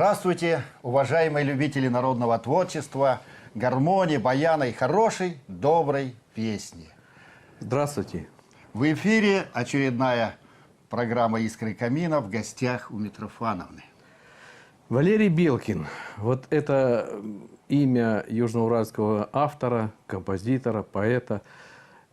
Здравствуйте, уважаемые любители народного творчества, гармонии, баяна и хорошей, доброй песни. Здравствуйте. В эфире очередная программа «Искры камина», в гостях у Митрофановны. Валерий Белкин. Вот это имя южноуральского автора, композитора, поэта.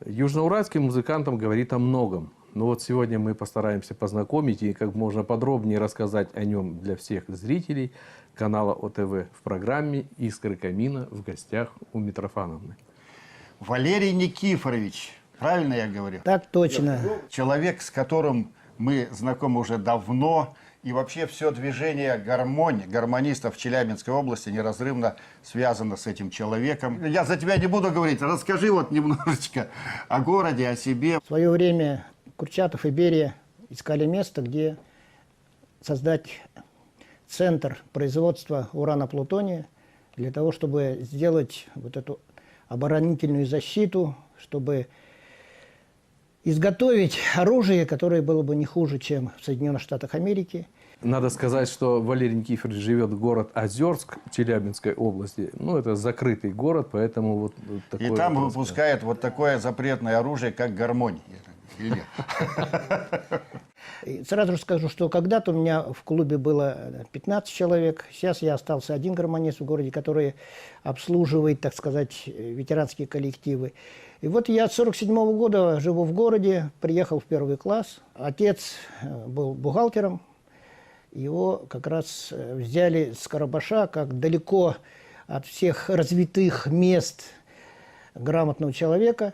Южноуральским музыкантам говорит о многом. Но вот сегодня мы постараемся познакомить и как можно подробнее рассказать о нем для всех зрителей канала ОТВ в программе «Искры камина» в гостях у Митрофановны. Валерий Никифорович, правильно я говорю? Так точно. Человек, с которым мы знакомы уже давно, и вообще все движение гармонистов в Челябинской области неразрывно связано с этим человеком. Я за тебя не буду говорить, расскажи вот немножечко о городе, о себе. В свое время Курчатов и Берия искали место, где создать центр производства урана-плутония для того, чтобы сделать вот эту оборонительную защиту, чтобы изготовить оружие, которое было бы не хуже, чем в Соединенных Штатах Америки. Надо сказать, что Валерий Никифорович живет в город Озерск Челябинской области. Ну, это закрытый город, поэтому вот такое... И там выпускает вот такое запретное оружие, как гармонь. Или нет? И сразу же скажу, что когда-то у меня в клубе было 15 человек. Сейчас я остался один гармонист в городе, который обслуживает, так сказать, ветеранские коллективы. И вот я с 1947 года живу в городе, приехал в 1 класс. Отец был бухгалтером. Его как раз взяли с Карабаша, как далеко от всех развитых мест грамотного человека.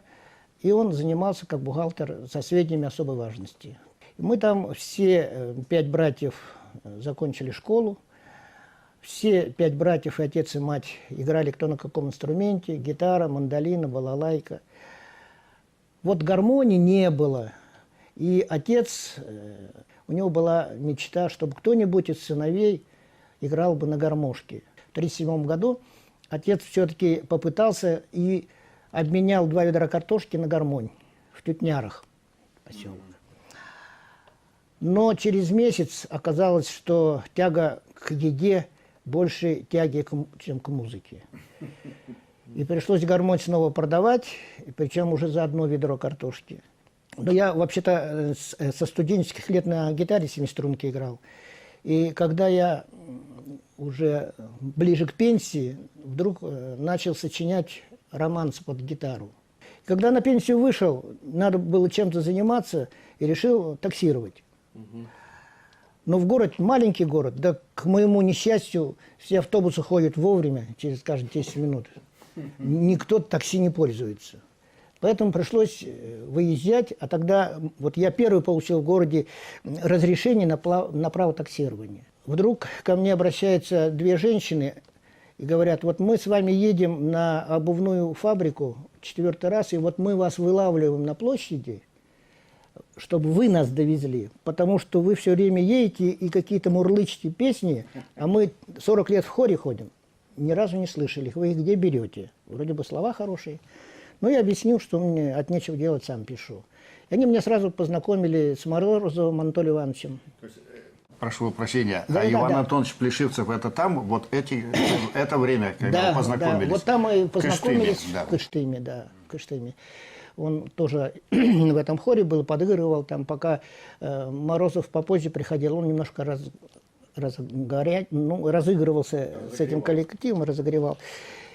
И он занимался как бухгалтер со сведениями особой важности. Мы там все 5 братьев закончили школу. Все 5 братьев, и отец, и мать, играли кто на каком инструменте. Гитара, мандолина, балалайка. Вот гармонии не было. И отец, у него была мечта, чтобы кто-нибудь из сыновей играл бы на гармошке. В 1937 году отец все-таки попытался и обменял 2 ведра картошки на гармонь в Тютнярах, поселок. Но через месяц оказалось, что тяга к еде больше тяги, чем к музыке. И пришлось гармонь снова продавать, причем уже за 1 ведро картошки. Но я вообще-то со студенческих лет на гитаре 7-струнки играл. И когда я уже ближе к пенсии, вдруг начал сочинять романсы под гитару. Когда на пенсию вышел, надо было чем-то заниматься, и решил таксировать. Но в город, маленький город, да к моему несчастью, все автобусы ходят вовремя, через каждые 10 минут. Никто такси не пользуется. Поэтому пришлось выезжать, а тогда вот я первый получил в городе разрешение на право таксирования. Вдруг ко мне обращаются 2 женщины и говорят: вот мы с вами едем на обувную фабрику 4-й раз, и вот мы вас вылавливаем на площади, чтобы вы нас довезли, потому что вы все время едете и какие-то мурлычите песни, а мы 40 лет в хоре ходим, ни разу не слышали их. Вы их где берете? Вроде бы слова хорошие. Но я объяснил, что мне от нечего делать, сам пишу. И они меня сразу познакомили с Морозовым Анатолием Ивановичем. Прошу прощения, Да, а Иван да. Антонович Плешивцев, это там, вот это время, когда Да, вы познакомились? да, вот там мы познакомились в Кыштыме, да. в Кыштыме. Он тоже в этом хоре был, подыгрывал там, пока Морозов попозже приходил, он немножко разыгрывался с этим коллективом, разогревал.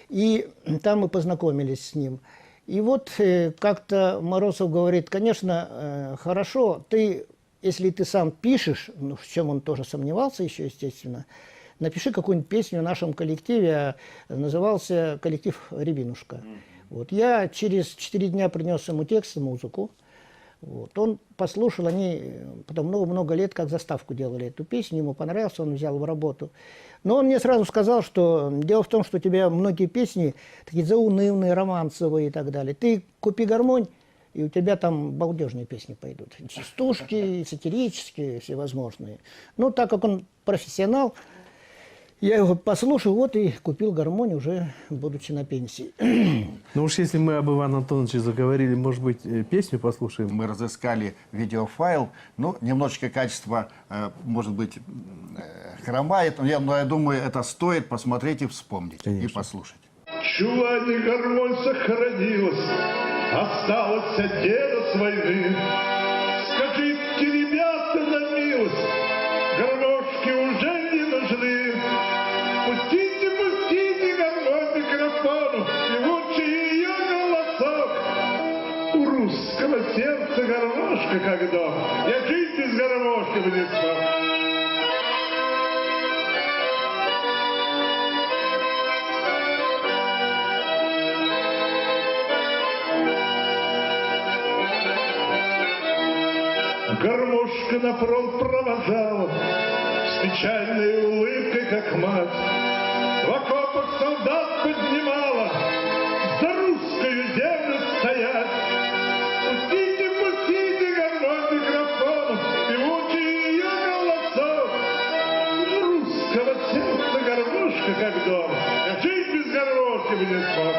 И там мы познакомились с ним. И вот как-то Морозов говорит: конечно, хорошо, если ты сам пишешь, ну, в чем он тоже сомневался еще, естественно, напиши какую-нибудь песню в нашем коллективе. Назывался коллектив «Рябинушка». Вот. Я через 4 дня принес ему текст и музыку. Вот. Он послушал, они потом много лет как заставку делали эту песню, ему понравилось, он взял в работу. Но он мне сразу сказал, что дело в том, что у тебя многие песни такие заунывные, романсовые и так далее. Ты купи гармонь, и у тебя там балдежные песни пойдут. Частушки, сатирические, всевозможные. Ну, так как он профессионал, Я его послушал, вот и купил гармонию, уже будучи на пенсии. Ну уж если мы об Иване Антоновиче заговорили, может быть, песню послушаем? Мы разыскали видеофайл, ну, немножечко качество, может быть, хромает, но я думаю, это стоит посмотреть и вспомнить, Конечно. и послушать. Чулане гармонь сохранилась, осталась от деда с войны. Скажите, ребята, на милость, гармошки уже не нужны. Пустите, пустите гармонь микрофону, певучий ее голосок. У русского сердца гармошка как дом, я жить без гармошки бы не смог. Гармошка на фронт провожала с печальной улыбкой, как мать. В окопах солдат поднимала за русскую землю стоять. Пустите, пустите гармонь микрофону, певучий ее голосок. У русского сердца гармошка как дом, я жить без гармошки бы не смог.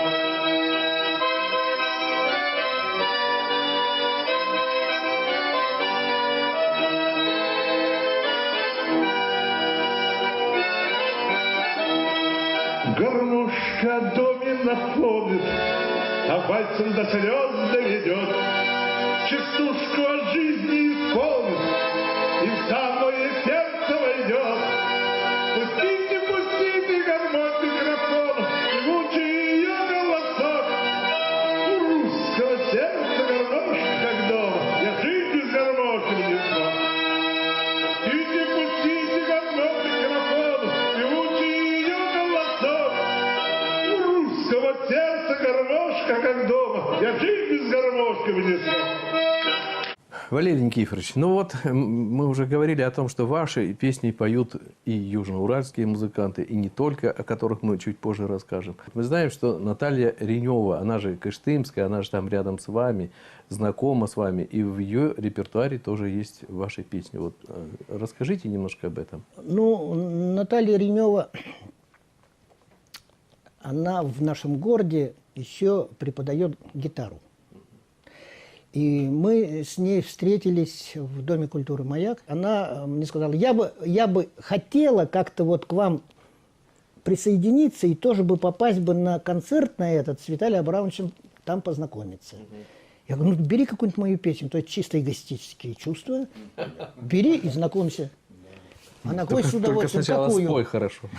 Гармошка о доме напомнит, а пальцем до слез доведет, частушку о жизни исполнит и в самое сердце войдет. Пустите, пустите гармонь микрофону, певучий ее голосок. У русского сердца гармошка как дома, я жить без гармошки не смог. Пустите, пустите гармонь микрофону, певучий ее голосок. У русского сердца гармошка как дома, я жить без гармошки не смог. Валерий Никифорович, ну вот мы уже говорили о том, что ваши песни поют и южноуральские музыканты, и не только, о которых мы чуть позже расскажем. Мы знаем, что Наталья Ренева, она же кыштымская, она же там рядом с вами, знакома с вами, и в ее репертуаре тоже есть ваши песни. Вот расскажите немножко об этом. Ну, Наталья Ренева, она в нашем городе еще преподает гитару. И мы с ней встретились в Доме культуры «Маяк». Она мне сказала, я бы хотела как-то вот к вам присоединиться и тоже бы попасть бы на концерт на этот с Виталием Абрамовичем там познакомиться. Я говорю, ну бери какую-нибудь мою песню, то есть чисто эгоистические чувства, бери и знакомься. Она говорит, с удовольствием, сначала какую? спой хорошо.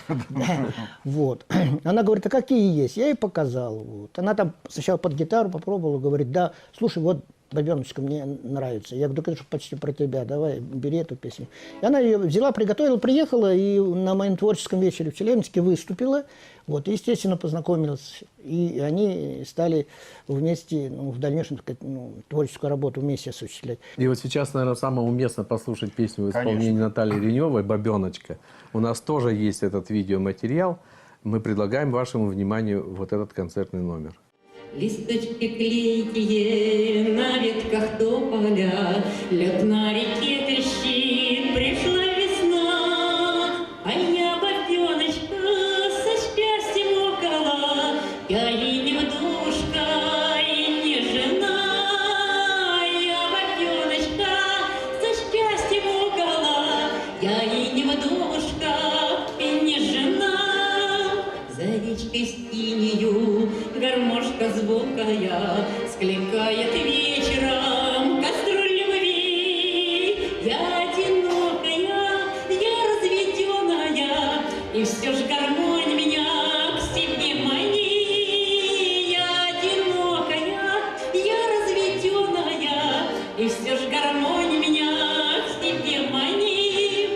Вот. Она говорит, а какие есть? Я ей показал. Вот. Она там сначала под гитару попробовала, говорит, да, слушай, вот бабеночка мне нравится. Я говорю, да это почти про тебя, давай, бери эту песню. И она ее взяла, приготовила, приехала и на моем творческом вечере в Челябинске выступила. Вот, и, естественно, познакомилась. И они стали вместе, ну, в дальнейшем, так сказать, ну, творческую работу вместе осуществлять. И вот сейчас, наверное, самое уместно послушать песню в исполнении Конечно. Натальи Реневой «Бабеночка». У нас тоже есть этот видеоматериал. Мы предлагаем вашему вниманию вот этот концертный номер. Листочки клейкие на ветках тополя, лед на реке трещит, пришла весна, а я бабеночка со счастьем около, я и не вдушка, и не жена, я бабеночка со счастьем около, я и не вдушка, и не жена, за речкой синею гармошка звукая скликает вечером кастрюль любви. Я одинокая, я разведенная, и все ж гармонь меня к себе манит. Я одинокая, я разведенная, и все ж гармонь меня к себе манит.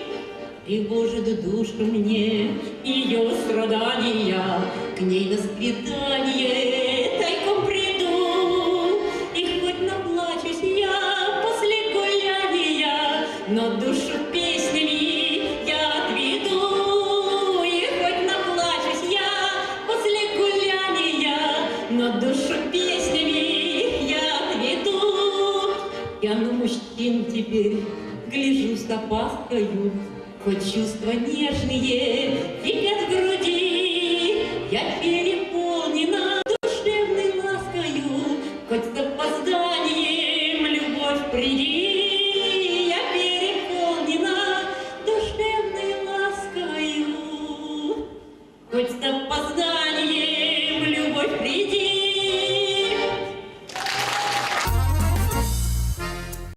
Тревожит душу мне ее страдания, к ней на свидание тайком приду. И хоть наплачусь я после гуляния, но душу песнями я отведу. И хоть наплачусь я после гуляния, но душу песнями я отведу. Я на мужчин теперь гляжу с опаскою, хоть чувства нежные кипят в груди, я переполнена душевной ласкою, хоть с опозданием любовь приди.